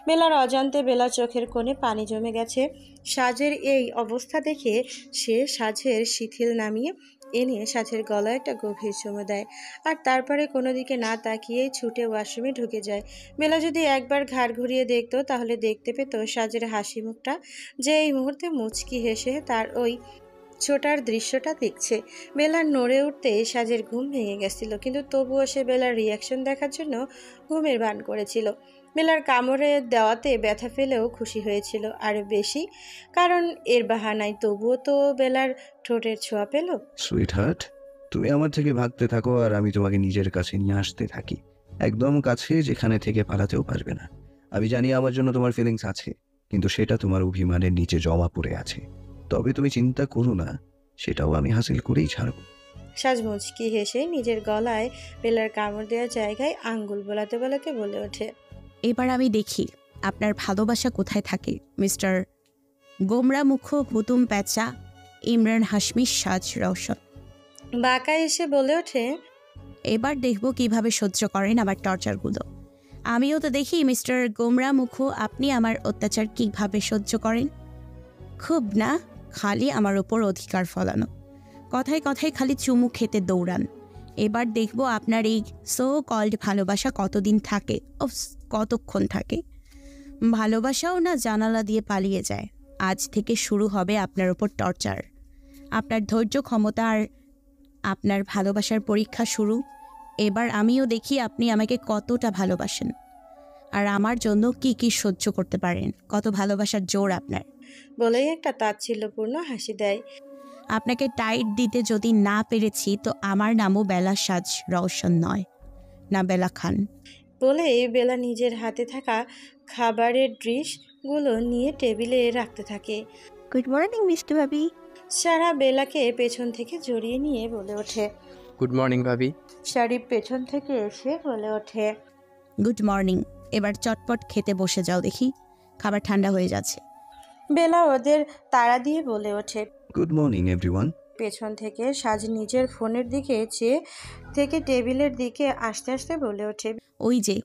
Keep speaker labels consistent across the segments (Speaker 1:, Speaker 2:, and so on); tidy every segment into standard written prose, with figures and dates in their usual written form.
Speaker 1: বেলার অজান্তে বেলার চোখের কোণে পানি জমে গেছে। সাজের এই অবস্থা দেখে সে সাজের শিথিল নামিয়ে এনে সাজের গলায় একটা গভীর চুমু দেয়, আর তারপরে কোনো দিকে না তাকিয়েই ছুটে ওয়াশরুমে ঢুকে যায়। বেলা যদি একবার ঘাড় ঘুরিয়ে দেখতো তাহলে দেখতে পেত সাজের হাসি মুখটা, যে এই মুহূর্তে মুচকি হেসে তার ওই ছোটার দৃশ্যটা দেখছে। বেলার নড়ে উঠতে সাজের ঘুম ভেঙে গেছিল, কিন্তু তবুও সে বেলার রিয়াকশন দেখার জন্য ঘুমের ভান করেছিল। বেলার কামড়ে দেওয়াতে ব্যথা পেলেও খুশি হয়েছিল আরো বেশি, কারণ এর বাহানায় তবুও তো বেলার ঠোঁটের ছোঁয়া পেল।
Speaker 2: সুইট হার্ট, তুমি আমার থেকে ভাগতে থাকো আর আমি তোমাকে নিজের কাছে নিয়ে আসতে থাকি, একদম কাছে, যেখানে থেকে পালাতেও পারবে না। আমি জানি আমার জন্য তোমার ফিলিংস আছে, কিন্তু সেটা তোমার অভিমানের নিচে জমা পড়ে আছে। তবে তুমি চিন্তা করো না, সেটাও আমি হাসিল করেই ছাড়বো।
Speaker 1: সাজ মুচকি হেসে নিজের গলায় বেলার কামড় দেওয়ার জায়গায় আঙ্গুল বোলাতে বোলাতে বলে ওঠে,
Speaker 3: এবার আমি দেখি আপনার ভালোবাসা কোথায় থাকে, মিস্টার গোমরামুখ হুতুম প্যাঁচা ইমরান হাশমি সাজ রওশন।
Speaker 1: বাঁকা এসে বলে ওঠে,
Speaker 3: এবার দেখব কিভাবে সহ্য করেন আমার টর্চারগুলো। আমিও তো দেখি মিস্টার গোমরামুখ আপনি আমার অত্যাচার কিভাবে সহ্য করেন। খুব না, খালি আমার ওপর অধিকার ফলানো, কথায় কথায় খালি চুমু খেতে দৌড়ান। এবার দেখব আপনার এই সো কল্ড ভালোবাসা কতদিন থাকে, কতক্ষণ থাকে। ভালোবাসাও না জানালা দিয়ে পালিয়ে যায়। আজ থেকে শুরু হবে আপনার ওপর টর্চার। আপনার ধৈর্য ক্ষমতা আর আপনার ভালোবাসার পরীক্ষা শুরু। এবার আমিও দেখি আপনি আমাকে কতটা ভালোবাসেন, আর আমার জন্য কি কি সহ্য করতে পারেন, কত ভালোবাসার জোর আপনার।
Speaker 1: বলেই একটা তাচ্ছিল্যপূর্ণ হাসি দেয়।
Speaker 3: আপনাকে টাইট দিতে যদি না পেরেছি তো আমার নামও বেলা সাজ রওশন নয়, না বেলা খান।
Speaker 1: বলে বেলা নিজের হাতে থাকা খাবারের ডিশগুলো নিয়ে টেবিলে রাখতে থাকে।
Speaker 4: গুড মর্নিং মিষ্টি ভাবি।
Speaker 1: সারা বেলাকে পেছন থেকে জড়িয়ে নিয়ে বলে ওঠে,
Speaker 5: গুড মর্নিং ভাবি।
Speaker 1: শারিফ পেছন থেকে এসে বলে ওঠে,
Speaker 3: গুড মর্নিং। এবার চটপট খেতে বসে যাও দেখি, খাবার ঠান্ডা হয়ে যাচ্ছে।
Speaker 1: বেলা ওদের তাড়া দিয়ে বলে ওঠে।
Speaker 2: Good morning everyone.
Speaker 1: পেছন থেকে সাজ নিজের ফোনের দিকে চেয়ে থেকে টেবিলের দিকে আস্তে আস্তে বলে ওঠে,
Speaker 3: ওই যে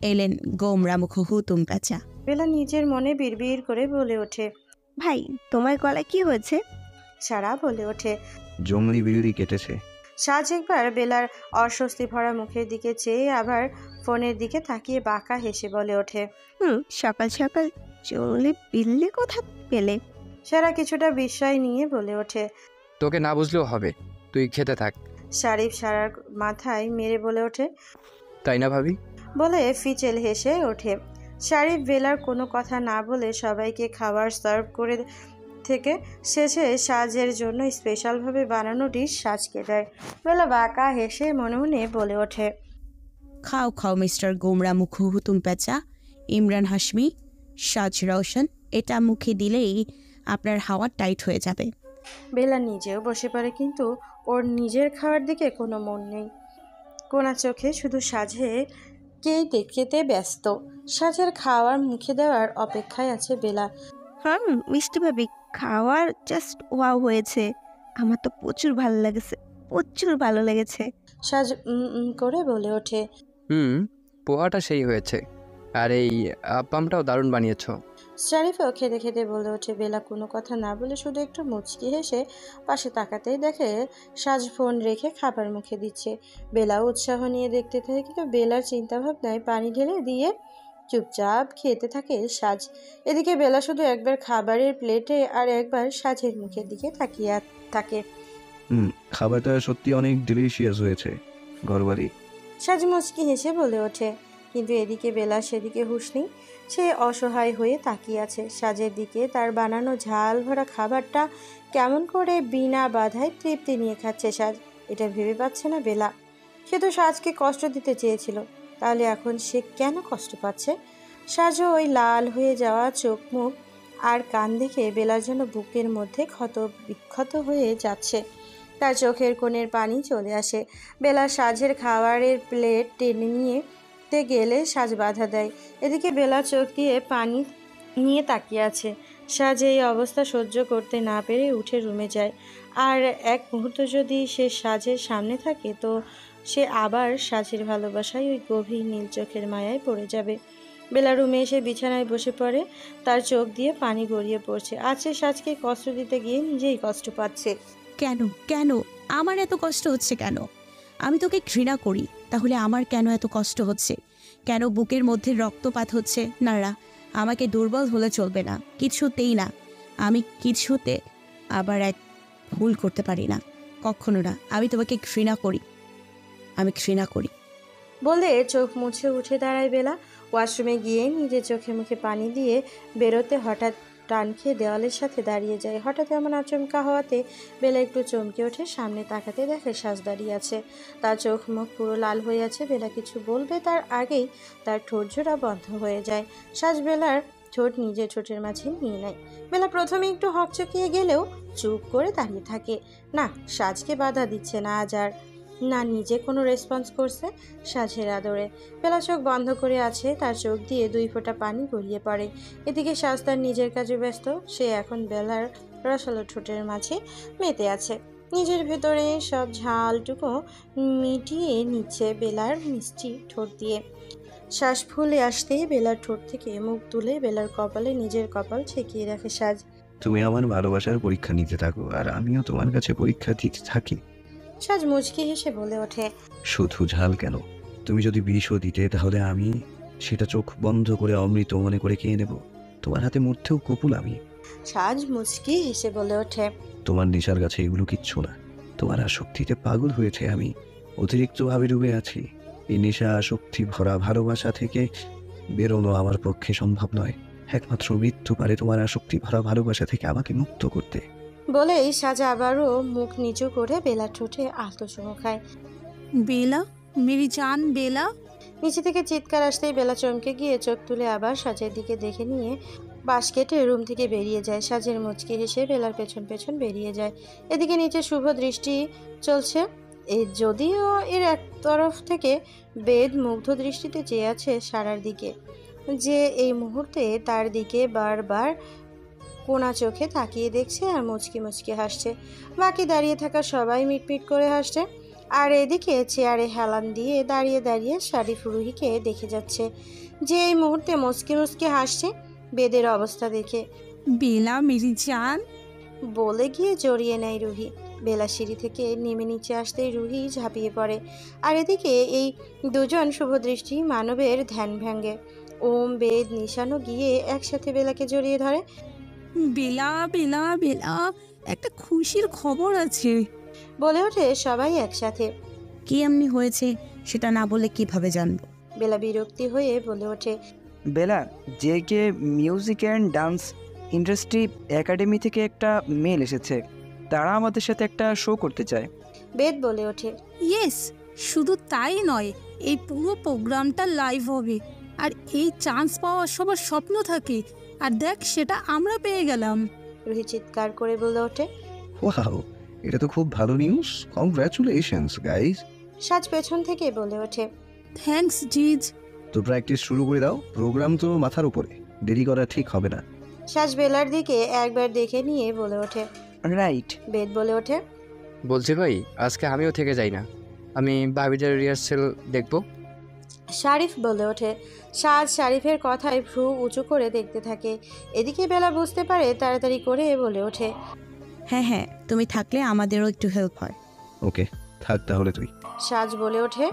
Speaker 3: এলেন গোমরামুখ হুতুম প্যাঁচা।
Speaker 1: বেলা নিজের মনে বিড়বিড় করে বলে ওঠে,
Speaker 4: ভাই তোমার গলায় কি হয়েছে?
Speaker 1: সারা বলে ওঠে।
Speaker 2: জঙ্গলি বিড়ি কেটেছে।
Speaker 1: সাজ একবার বেলার অস্বস্তি ভরা মুখের দিকে চেয়ে আবার ফোনের দিকে তাকিয়ে বাঁকা হেসে বলে ওঠে,
Speaker 4: সকাল সকাল চলে বিল্লি কোথা পেলে?
Speaker 1: সারা কিছুটা বিস্ময় নিয়ে বলে ওঠে,
Speaker 5: তোকে না বুঝলেও হবে, তুই খেতে থাক।
Speaker 1: শারিফ সারার মাথায় মেরে বলে ওঠে,
Speaker 5: তাই না ভাবি?
Speaker 1: বলে ফিচেল হেসে ওঠে। শারিফ বেলার কোনো কথা না বলে সবাইকে খাবার সার্ভ করে থেকে শেষে সাজের জন্য স্পেশালভাবে বানানো ডিশ সাজকে দেয়। বেলা বাঁকা হেসে মনে মনে বলে ওঠে,
Speaker 3: খাও খাও মিস্টার গোমরামুখ হুতুম প্যাঁচা ইমরান হাশমি সাজ রওশন, এটা মুখে দিলেই আপনার হাওয়া টাইট হয়ে যাবে।
Speaker 1: বেলা নিজেও বসে পড়ে, কিন্তু ওর নিজের খাওয়ার দিকে কোনো মন নেই। কোনা চোখে শুধু সাজেকেই দেখতে ব্যস্ত। সাজের খাওয়ার মুখে দেওয়ার অপেক্ষায় আছে বেলা।
Speaker 4: মিষ্টি ভাবি, খাওয়ার জাস্ট ওয়াও হয়েছে। আমার তো প্রচুর ভালো লেগেছে, প্রচুর ভালো লেগেছে।
Speaker 1: সাজ করে বলে ওঠে,
Speaker 5: পোহাটা সেই হয়েছে, আর এই আপ্পামটাও দারুণ বানিয়েছ।
Speaker 1: শারিফও খেতে খেতে বলে ওঠে। বেলা কোনো কথা না বলে শুধু একটু মুচকি হেসে পাশে তাকাতেই দেখে সাজ ফোন রেখে খাবার মুখে দিচ্ছে। বেলাও উৎসাহ নিয়ে দেখতে থাকে, কিন্তু বেলার চিন্তাভাবনায় পানি ঢেলে দিয়ে চুপচাপ খেতে থাকে সাজ। এদিকে বেলা শুধু একবার খাবারের প্লেটে আর একবার সাজের মুখের দিকে তাকিয়ে থাকে।
Speaker 2: খাবারটা সত্যি অনেক ডিলিশিয়াস হয়েছে, ঘরবাড়ি।
Speaker 1: সাজ মুচকি হেসে বলে ওঠে, কিন্তু এদিকে বেলা সেদিকে হুঁশ নেই। সে অসহায় হয়ে তাকিয়ে আছে সাজের দিকে। তার বানানো ঝাল ভরা খাবারটা কেমন করে বিনা বাধায় তৃপ্তি নিয়ে খাচ্ছে সাজ, এটা ভেবে পাচ্ছে না বেলা। সে তো সাজকে কষ্ট দিতে চেয়েছিল, তাহলে এখন সে কেন কষ্ট পাচ্ছে? সাজও ওই লাল হয়ে যাওয়া চোখ মুখ আর কান দেখে বেলার যেন বুকের মধ্যে ক্ষত বিক্ষত হয়ে যাচ্ছে। তার চোখের কোণের পানি চলে আসে। বেলা সাজের খাবারের প্লেট টেনে নিয়ে গেলে সাজ বাধা দেয়। এদিকে বেলা চোখ দিয়ে পানি নিয়ে তাকিয়ে আছে। সাজ এই অবস্থা সহ্য করতে না পেরে উঠে রুমে যায়। আর এক মুহূর্ত যদি সে সাজের সামনে থাকে তো সে আবার সাজের ভালোবাসায় ওই গভীর নীল চোখের মায়ায় পড়ে যাবে। বেলা রুমে এসে বিছানায় বসে পড়ে। তার চোখ দিয়ে পানি গড়িয়ে পড়ছে। আজকে সাজকে কষ্ট দিতে গিয়ে নিজেই কষ্ট পাচ্ছে।
Speaker 3: কেন কেন আমার এত কষ্ট হচ্ছে কেন? আমি তোকে ঘৃণা করি, তাহলে আমার কেন এত কষ্ট হচ্ছে? কেন বুকের মধ্যে রক্তপাত হচ্ছে? না, আমাকে দুর্বল হলে চলবে না, কিছুতেই না। আমি কিছুতে আবার এক ভুল করতে পারি না, কখনো না। আমি তোমাকে ঘৃণা করি, আমি ঘৃণা করি।
Speaker 1: বলে চোখ মুছে উঠে দাঁড়ায় বেলা। ওয়াশরুমে গিয়ে নিজের চোখে মুখে পানি দিয়ে বেরোতে হঠাৎ টান খেয়ে দেওয়ালের সাথে দাঁড়িয়ে যায়। হঠাৎ এমন আচমকা হওয়াতে বেলা একটু চমকে ওঠে। সামনে তাকাতে দেখে সাজ দাঁড়িয়ে আছে। তার চোখ মুখ পুরো লাল হয়ে আছে। বেলা কিছু বলবে তার আগেই তার ঠোঁট জোড়া বন্ধ হয়ে যায়। সাজ বেলার ঠোঁট নিজের ঠোঁটের মাঝে নিয়ে নেয়। বেলা প্রথমে একটু হকচকিয়ে গেলেও চুপ করে দাঁড়িয়ে থাকে। না, সাজকে বাধা দিচ্ছে না আজ আর, না নিজে কোনো রেসপন্স করছে সাজের আদরে। বেলা চোখ বন্ধ করে আছে, তার চোখ দিয়ে 2 ফোঁটা পানি গড়িয়ে পড়ে। এদিকে সাজ তার নিজের কাজে ব্যস্ত। সে এখন বেলার রসালো ঠোঁটের মাঝে মেতে আছে। নিজের ভেতরে সব ঝালটুকু মিটিয়ে নিচ্ছে বেলার মিষ্টি ঠোঁট দিয়ে। শ্বাস ফুলে আসতেই বেলার ঠোঁট থেকে মুখ তুলে বেলার কপালে নিজের কপাল ঠেকিয়ে রাখে সাজ।
Speaker 2: তুমি আমার ভালোবাসার পরীক্ষা নিতে থাকো আর আমিও তোমার কাছে পরীক্ষা দিতে থাকি।
Speaker 1: সাজ মুচকি হেসে বলে ওঠে,
Speaker 2: শুধু ঝাল কেন, তুমি যদি বিষও দিতে তাহলে আমি সেটা চোখ বন্ধ করে অমৃত মনে করে খেয়ে নেব। তোমার হাতে মরতেও কপুল আমি।
Speaker 1: সাজ মুচকি হেসে বলে ওঠে,
Speaker 2: তোমার নেশার কাছে এগুলো কিচ্ছু না। তোমার আসক্তিতে পাগল হয়েছে আমি, অতিরিক্তভাবে ডুবে আছি। এই নেশা আসক্তি ভরা ভালোবাসা থেকে বেরোনো আমার পক্ষে সম্ভব নয়। একমাত্র মৃত্যু পারে তোমার আসক্তি ভরা ভালোবাসা থেকে আমাকে মুক্ত করতে।
Speaker 1: বলেই সাজা আবারও মুখ নিচু করে বেলার ঠোঁটে আলতো চুমু খায়।
Speaker 3: বেলা, মেরি জান বেলা।
Speaker 1: নিচে থেকে চিৎকার আসতেই বেলা চমকে গিয়ে চোখ তুলে আবার সাজের দিকে দেখে নিয়ে বাঁশ কেটে রুম থেকে বেরিয়ে যায়। সাজের মুচকি হেসে বেলার পেছন পেছন বেরিয়ে যায়। এদিকে নিচে শুভ দৃষ্টি চলছে। যদিও এর এক তরফ থেকে বেদ মুগ্ধ দৃষ্টিতে চেয়ে আছে সারার দিকে, যে এই মুহূর্তে তার দিকে বারবার কোনা চোখে তাকিয়ে দেখছে আর মুচকি মুচকি হাসছে। বাকি দাঁড়িয়ে থাকা সবাই মিটমিট করে হাসছে। আর এদিকে চেয়ারে হেলান দিয়ে দাঁড়িয়ে দাঁড়িয়ে শারিফ রুহিকে দেখে যাচ্ছে, যে এই মুহূর্তে মুচকি মুচকি হাসছে বেদের অবস্থা দেখে।
Speaker 3: বেলা মেরি জান
Speaker 1: বলে গিয়ে জড়িয়ে নেয় রুহি। বেলা সিঁড়ি থেকে নেমে নিচে আসতেই রুহি ঝাঁপিয়ে পড়ে। আর এদিকে এই দুজন শুভদৃষ্টি মানবের ধ্যান ভাঙ্গে। ওম বেদ নিশানও গিয়ে একসাথে বেলাকে জড়িয়ে ধরে।
Speaker 3: বেলা বেলা বেলা, একটা খুশির খবর আছে।
Speaker 1: বলে ওঠে সবাই একসাথে।
Speaker 3: কি এমনি হয়েছে সেটা না বলে কিভাবে জানবো?
Speaker 1: বেলা বিরক্তি হয়ে বলে ওঠে,
Speaker 6: বেলা, JK music and dance industry academy থেকে একটা মেল এসেছে। তারা আমাদের সাথে একটা শো করতে চায়।
Speaker 1: বেদ বলে ওঠে,
Speaker 7: ইয়েস, শুধু তাই নয়, এই পুরো প্রোগ্রামটা লাইভ হবে। আর এই চান্স পাওয়া সবার স্বপ্ন থাকে, আর দেখ সেটা আমরা পেয়ে গেলাম।
Speaker 1: রুহি চিৎকার করে বলে ওঠে।
Speaker 2: ওয়াও, এটা তো খুব ভালো নিউজ। Congratulations guys.
Speaker 1: সাজ পেছন থেকে বলে ওঠে,
Speaker 7: থ্যাঙ্কস জিজ।
Speaker 2: তো প্র্যাকটিস শুরু করে দাও, প্রোগ্রাম তো মাথার উপরে, দেরি করা ঠিক হবে না।
Speaker 1: সাজ বেলার দিকে একবার দেখে নিয়ে বলে ওঠে।
Speaker 6: রাইট।
Speaker 1: বেদ বলে ওঠে,
Speaker 5: বলছি ভাই, আজকে আমিও থেকে যাই না, আমি ভাবিদের রিহার্সেল দেখবো।
Speaker 1: শারিফ বলে ওঠে। সাজ শারিফের কথায় ভ্রু উঁচু করে দেখতে থাকে। এদিকে বেলা বুঝতে পারে, তাড়াতাড়ি করে বলে ওঠে,
Speaker 3: হ্যাঁ হ্যাঁ, তুমি থাকলে আমাদেরও একটু হেল্প হয়।
Speaker 2: ওকে, থাক তাহলে তুই।
Speaker 1: সাজ বলে ওঠে।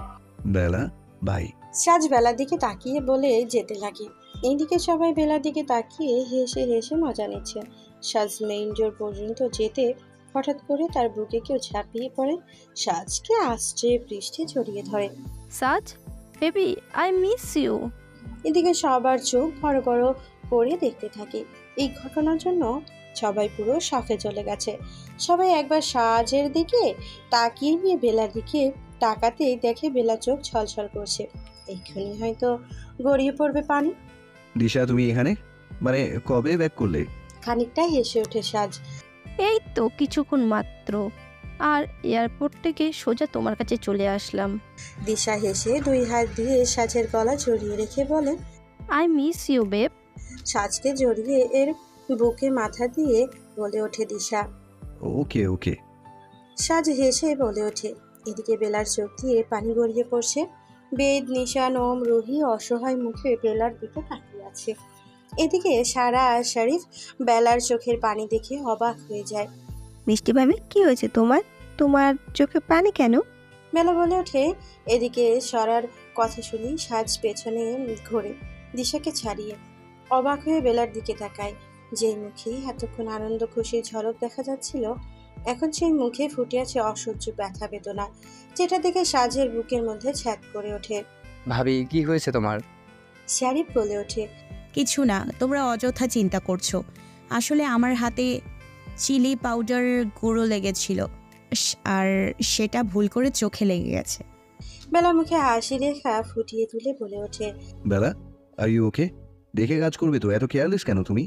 Speaker 2: বেলা বাই।
Speaker 1: সাজ বেলার দিকে তাকিয়ে বলে যেতে লাগে। এইদিকে সবাই বেলার দিকে তাকিয়ে হেসে হেসে মজা নিচ্ছে। সাজ মেইন ডোর পর্যন্ত যেতে হঠাৎ করে তার বুকে কেউ ঝাঁপিয়ে পড়ে। সাজকে আশ্চর্য পৃষ্ঠে জড়িয়ে ধরে।
Speaker 4: সাজ বেবি, আই মিস ইউ।
Speaker 1: এদিকে সবার চোখ বড় বড় করে দেখতে থাকে। এই ঘটনার জন্য সবাই পুরো শকে চলে গেছে। সবাই একবার সাজের দিকে তাকিয়ে নিয়ে বেলার দিকে তাকাতেই দেখে বেলা চোখ ছলছল করছে। এইখানে হয়তো গড়িয়ে পড়বে পানি।
Speaker 2: দিশা, তুমি এখানে? মানে কবে ব্যাক করলে?
Speaker 1: খানিকটা হেসে ওঠে সাজ।
Speaker 4: এই তো কিছুক্ষণ মাত্র, আর এয়ারপোর্ট থেকে সোজা তোমার কাছে চলে আসলাম।
Speaker 1: দিশা হেসে 2 হাত দিয়ে সাজের গলা জড়িয়ে রেখে বলে,
Speaker 4: আই মিস ইউ বেব।
Speaker 1: সাজকে জড়িয়ে এর বুকে মাথা দিয়ে বলে ওঠে দিশা।
Speaker 2: ওকে ওকে।
Speaker 1: সাজ হেসে বলে ওঠে। এদিকে বেলার চোখ দিয়ে পানি গড়িয়ে পড়ছে। বেদ, নিশান, ওম, রুহি অসহায় মুখে বেলার দিকে তাকিয়ে আছে। এদিকে সারা আর শরীফ বেলার চোখের পানি দেখে অবাক হয়ে যায়।
Speaker 4: মিষ্টি ভাবি, কি হয়েছে তোমার? তোমার চোখে পানি কেন?
Speaker 1: বেলা বলে ওঠে। এদিকে সরার কথা শুনি সাজ পেছনে ঘোরে দিশাকে ছাড়িয়ে অবাক হয়ে বেলার দিকে তাকায়। যেই মুখে এতক্ষণ আনন্দ খুশির ঝলক দেখা যাচ্ছিল, এখন সেই মুখে ফুটে আছে অসহ্য ব্যথা বেদনা, যেটা দেখে সাজের বুকের মধ্যে ছ্যাদ করে ওঠে।
Speaker 5: ভাবি কি হয়েছে তোমার?
Speaker 1: শরীফ বলে ওঠে।
Speaker 3: কিছু না, তোমরা অযথা চিন্তা করছো। আসলে আমার হাতে চিলি পাউডার গুঁড়ো লেগেছিল, আর সেটা ভুল করে চোখে লেগে গেছে।
Speaker 1: বেলা মুখে হাসি রেখা ফুটিয়ে তুলে বলে ওঠে।
Speaker 2: বেলা, আর ইউ ওকে? দেখে কাজ করবে তো, এত কেয়ারলেস কেন তুমি?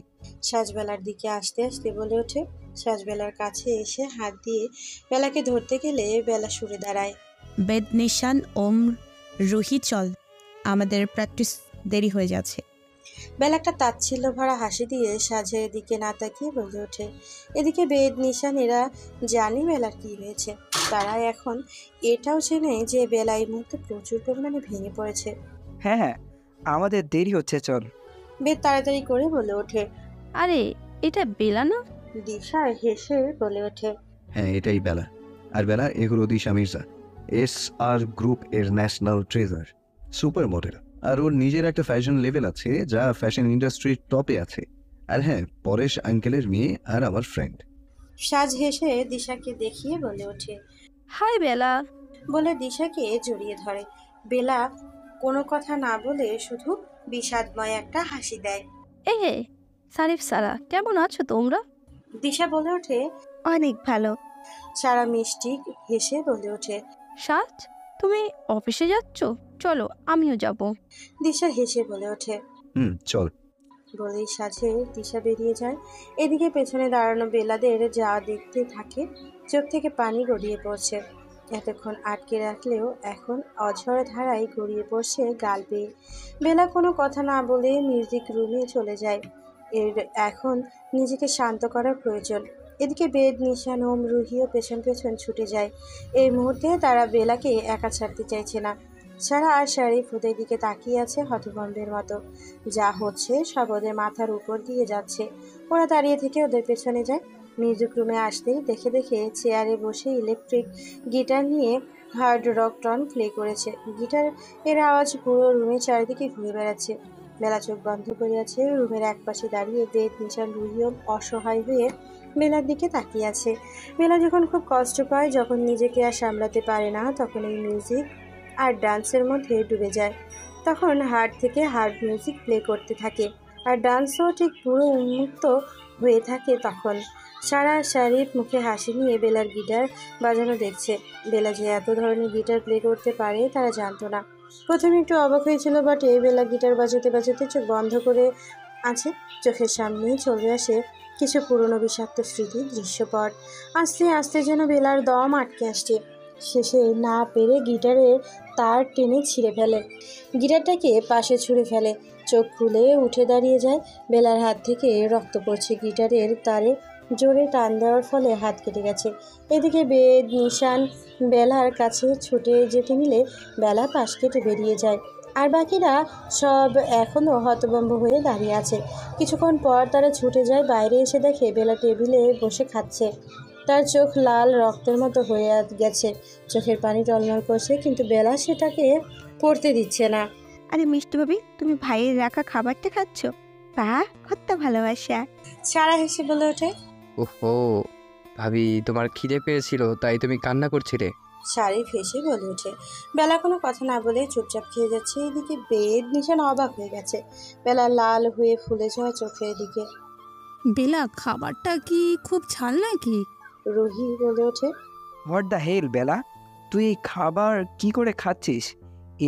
Speaker 1: সাজবেলার দিকে আসতে আসতে বলে ওঠে। সাজবেলার কাছে এসে হাত দিয়ে বেলাকে ধরতে গেলে বেলা সরে দাঁড়ায়।
Speaker 3: বেদ, নিশান, ওম, রুহি চল, আমাদের প্র্যাকটিস দেরি হয়ে যাচ্ছে।
Speaker 1: বেলা একটা তাচ্ছিল্য ভরা হাসি দিয়ে সাজের দিকে না তাকিয়ে বলে ওঠে। এদিকে বেদ, নিশান এরা জানে বেলার কি হয়েছে। তারা এখন এটাও চেনে যে বেলা এই মুহূর্তে প্রচুর পরিমাণে ভেঙে পড়েছে।
Speaker 6: হ্যাঁ হ্যাঁ, আমাদের দেরি হচ্ছে, চল।
Speaker 1: বেদ তাড়াতাড়ি করে বলে ওঠে।
Speaker 8: আরে এটা বেলা না?
Speaker 1: দিশা হেসে বলে ওঠে।
Speaker 2: হ্যাঁ, এটাই বেলা। আর বেলা, এগুলো দিশা মির্জা, SR গ্রুপ এর ন্যাশনাল ট্রেজার, সুপার মডেল। আর ওর নিজের একটা ফ্যাশন লেভেল আছে যা ফ্যাশন ইন্ডাস্ট্রির টপে আছে। আর হ্যাঁ, পরেশ আঙ্কেলের মেয়ে আর আমার ফ্রেন্ড।
Speaker 1: সাজ হেসে দিশাকে দেখিয়ে বলে ওঠে।
Speaker 8: হাই বেলা।
Speaker 1: বলে দিশাকে জড়িয়ে ধরে। বেলা কোনো কথা না বলে শুধু বিষাদময় একটা হাসি দেয়।
Speaker 8: এ সারিফ সারা, কেমন আছো তোমরা?
Speaker 1: দিশা বলে ওঠে।
Speaker 4: অনেক ভালো।
Speaker 1: সারা মিষ্টি হেসে বলে ওঠে।
Speaker 8: সাজ, তুমি অফিসে যাচ্ছ? চলো আমিও যাব।
Speaker 1: দিশা হেসে বলে ওঠে।
Speaker 2: চল।
Speaker 1: বলেই সাজে দিশা বেরিয়ে যায়। এদিকে পেছনে দাঁড়ানো বেলাদের যা দেখতে থাকে, চোখ থেকে পানি গড়িয়ে পড়ছে। এতক্ষণ আটকে রাখলেও এখন অঝর ধারায় গড়িয়ে পড়ছে গাল বেয়ে। বেলা কোনো কথা না বলে মিউজিক রুমে চলে যায়। এর এখন নিজেকে শান্ত করার প্রয়োজন। এদিকে বেদ, নিশান, ওম, রুহিও পেছন পেছন ছুটে যায়। এই মুহূর্তে তারা বেলাকে একা ছাড়তে চাইছে না। সারা আর শরীফ ওদের দিকে তাকিয়ে আছে হতভম্বের মতো। যা হচ্ছে সব ওদের মাথার উপর দিয়ে যাচ্ছে। ওরা দাঁড়িয়ে থেকে ওদের পেছনে যায়। মিউজিক রুমে আসতেই দেখে চেয়ারে বসে ইলেকট্রিক গিটার নিয়ে হার্ড রক টন প্লে করেছে। গিটার এর আওয়াজ পুরো রুমে চারিদিকে ঘুরে বেড়াচ্ছে। বেলা চোখ বন্ধ করে আছে। রুমের একপাশে দাঁড়িয়ে বেদ, নিশান, রুহিও অসহায় হয়ে বেলার দিকে তাকিয়ে আছে। বেলা যখন খুব কষ্ট পায়, যখন নিজেকে আর সামলাতে পারে না, তখন এই মিউজিক আর ডান্সের মধ্যে ডুবে যায়। তখন হার্ট থেকে হার্ড মিউজিক প্লে করতে থাকে, আর ডান্সও ঠিক পুরো উন্মুক্ত হয়ে থাকে। তখন সারা শরীফ মুখে হাসি নিয়ে বেলার গিটার বাজানো দেখছে। বেলা যে এত ধরনের গিটার প্লে করতে পারে তারা জানতো না। প্রথমে একটু অবাক হয়েছিল, বাট এই বেলা গিটার বাজাতে বাজাতে চোখ বন্ধ করে আছে। চোখের সামনেই চলে আসে কিছু পুরনো বিষাক্ত স্মৃতির দৃশ্যপট। আস্তে আস্তে যেন বেলার দম আটকে আসছে। শেষে না পেরে গিটারের তার টেনে ছিঁড়ে ফেলে, গিটারটাকে পাশে ছুঁড়ে ফেলে। চোখ খুলে উঠে দাঁড়িয়ে যায়। বেলার হাত থেকে রক্ত পড়ছে। গিটারের তারে জোরে টান দেওয়ার ফলে হাত কেটে গেছে। এদিকে বেদ, নিশান বেলার কাছে ছুটে যেতে নিলে বেলা পাশ কেটে বেরিয়ে যায়। আর বাকিরা সব এখনও হতভম্ব হয়ে দাঁড়িয়ে আছে। কিছুক্ষণ পর তারা ছুটে যায়। বাইরে এসে দেখে বেলা টেবিলে বসে খাচ্ছে। তার চোখ লাল রক্তের মতো হয়ে গেছে। চোখের পানি টলমল করছে, কিন্তু বেলা সেটাকে পড়তে দিচ্ছে না।
Speaker 4: আরে মিষ্টি ভাবি, তুমি ভাইয়ের রাখা খাবারটা খাচ্ছ? বাহ, কত ভালোবাসা।
Speaker 1: সারা হেসে বলে ওঠে।
Speaker 5: ওহো ভাবি, তোমার খিদে পেয়েছিল তাই তুমি কান্না করছিলে?
Speaker 1: শারিফ হেসে বলে ওঠে। বেলা কোনো কথা না বলে চুপচাপ খেয়ে যাচ্ছে। এদিকে বেদ, নিশান অবাক হয়ে গেছে বেলা লাল হয়ে ফুলে যাওয়া চোখের দিকে।
Speaker 7: বেলা, খাবারটা কি খুব ঝাল নাকি?
Speaker 1: রুহি বলে ওঠে।
Speaker 6: হোয়াট দ্য হেল বেলা, তুই এই খাবার কি করে খাচ্ছিস?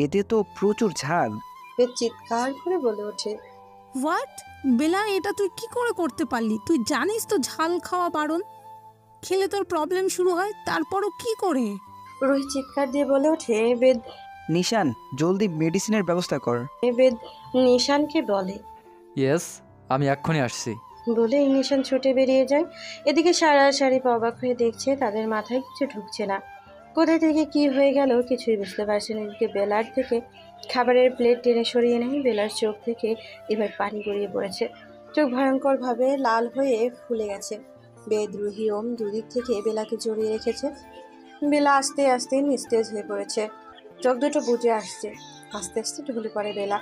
Speaker 6: এতে তো প্রচুর ঝাল।
Speaker 1: বেদ চিৎকার করে বলে ওঠে।
Speaker 7: হোয়াট? বেলা, এটা তুই কি করে করতে পারলি? তুই জানিস তো ঝাল খাওয়া বারণ, খেলে তোর প্রবলেম শুরু হয়। তারপরও কি করে?
Speaker 1: রুহি চিৎকার দিয়ে বলে ওঠে। বেদ
Speaker 6: নিশান, জলদি মেডিসিনের ব্যবস্থা কর।
Speaker 1: বেদ নিশানকে বলে।
Speaker 9: ইয়েস, আমি এক্ষুনি আসছি।
Speaker 1: বলে নিশান ছুটে বেরিয়ে যায়। এদিকে সারা শরীফ অবাক হয়ে দেখছে। তাদের মাথায় কিছু ঢুকছে না। কোথা থেকে কি হয়ে গেল কিছুই বুঝতে পারছে না। এদিকে বেলার থেকে খাবারের প্লেট টেনে সরিয়ে নেয়। বেলার চোখ থেকে এবার পানি গড়িয়ে পড়েছে, চোখ ভয়ঙ্করভাবে লাল হয়ে ফুলে গেছে। বেদ্রোহী ওম দুদিক থেকে বেলাকে জড়িয়ে রেখেছে। বেলা আস্তে আস্তে নিস্তেজ হয়ে পড়েছে, চোখ দুটো বুজে আসছে। আস্তে আস্তে ঢলে পড়ে বেলা।